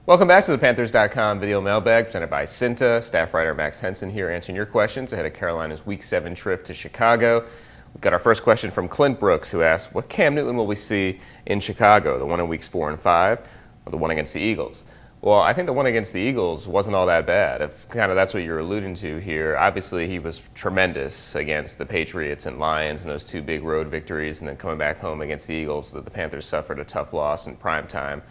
Welcome back to the Panthers.com video mailbag presented by CEENTA. Staff writer Max Henson here answering your questions ahead of Carolina's Week 7 trip to Chicago. We've got our first question from Clint Brooks, who asks, what Cam Newton will we see in Chicago, the one in Weeks 4 and 5, or the one against the Eagles? Well, I think the one against the Eagles wasn't all that bad. If kind of that's what you're alluding to here. Obviously, he was tremendous against the Patriots and Lions in those two big road victories, and then coming back home against the Eagles, the Panthers suffered a tough loss in prime time.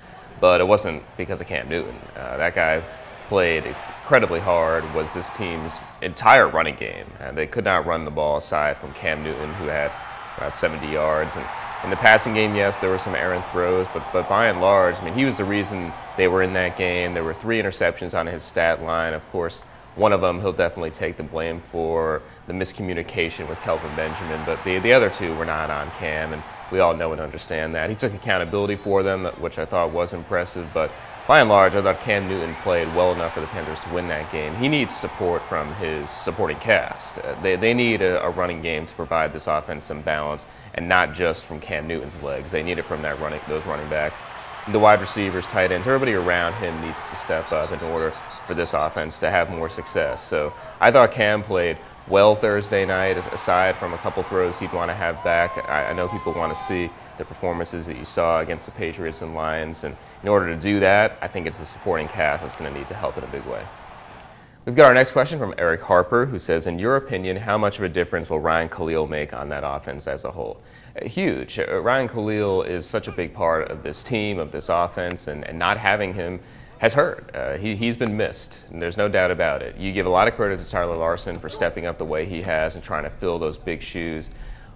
But it wasn't because of Cam Newton. That guy played incredibly hard, was this team's entire running game. They could not run the ball aside from Cam Newton, who had about 70 yards. And in the passing game, yes, there were some errant throws, but by and large, I mean, he was the reason they were in that game. There were 3 interceptions on his stat line. Of course, one of them he'll definitely take the blame for the miscommunication with Kelvin Benjamin, but the other 2 were not on Cam, and we all know and understand that. He took accountability for them, which I thought was impressive, but by and large, I thought Cam Newton played well enough for the Panthers to win that game. He needs support from his supporting cast. They need a running game to provide this offense some balance, and not just from Cam Newton's legs. They need it from those running backs, the wide receivers, tight ends. Everybody around him needs to step up in order for this offense to have more success. So I thought Cam played well Thursday night, aside from a couple throws he'd want to have back. I know people want to see the performances that you saw against the Patriots and Lions, and in order to do that, I think it's the supporting cast that's going to need to help in a big way. We've got our next question from Eric Harper, who says, in your opinion, how much of a difference will Ryan Khalil make on that offense as a whole? Huge. Ryan Khalil is such a big part of this team, of this offense, and not having him has hurt. He's been missed, and there's no doubt about it. You give a lot of credit to Tyler Larson for stepping up the way he has and trying to fill those big shoes,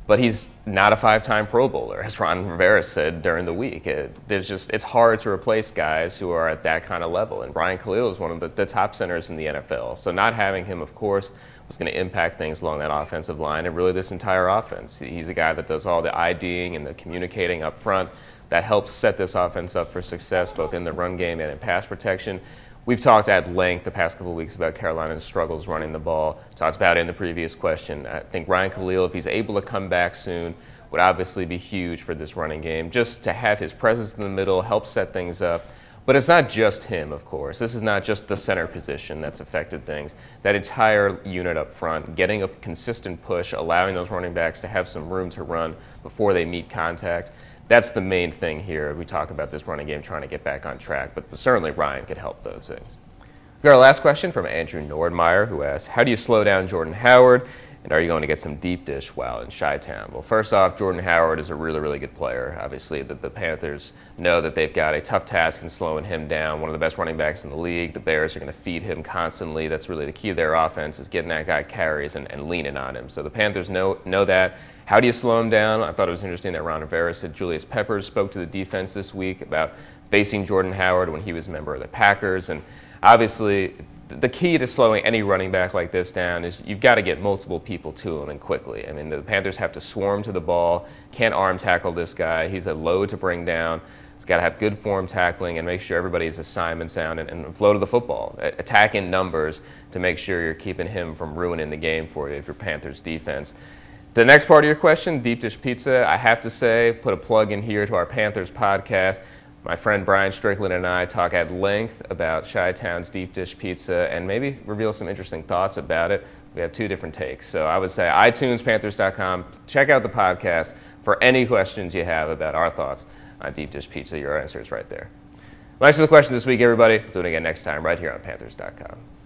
but he's not a 5-time Pro Bowler, as Ron Rivera said during the week. It's hard to replace guys who are at that kind of level, and Ryan Khalil is one of the top centers in the NFL. So not having him, of course, was going to impact things along that offensive line and really this entire offense. He's a guy that does all the IDing and the communicating up front. That helps set this offense up for success, both in the run game and in pass protection. We've talked at length the past couple of weeks about Carolina's struggles running the ball. Talked about it in the previous question. I think Ryan Khalil, if he's able to come back soon, would obviously be huge for this running game. Just to have his presence in the middle, help set things up. But it's not just him, of course. This is not just the center position that's affected things. That entire unit up front, getting a consistent push, allowing those running backs to have some room to run before they meet contact. That's the main thing here. We talk about this running game trying to get back on track, but certainly Ryan could help those things. We got our last question from Andrew Nordmeyer, who asks, how do you slow down Jordan Howard, and are you going to get some deep dish while in Chi-Town? Well, first off, Jordan Howard is a really, really good player. Obviously, the Panthers know that they've got a tough task in slowing him down. One of the best running backs in the league. The Bears are going to feed him constantly. That's really the key to their offense, is getting that guy carries and leaning on him. So the Panthers know that. How do you slow him down? I thought it was interesting that Ron Rivera said Julius Peppers spoke to the defense this week about facing Jordan Howard when he was a member of the Packers. And obviously, the key to slowing any running back like this down is you've got to get multiple people to him and quickly. I mean, the Panthers have to swarm to the ball, can't arm tackle this guy. He's a load to bring down. He's got to have good form tackling and make sure everybody's assignment sound and flow to the football. Attack in numbers to make sure you're keeping him from ruining the game for you if you're Panthers defense. The next part of your question, Deep Dish Pizza, I have to say, put a plug in here to our Panthers podcast. My friend Brian Strickland and I talk at length about Chi-Town's Deep Dish Pizza and maybe reveal some interesting thoughts about it. We have 2 different takes. So I would say iTunes, Panthers.com, check out the podcast for any questions you have about our thoughts on Deep Dish Pizza. Your answer is right there. Thanks for the question this week, everybody. We'll do it again next time right here on Panthers.com.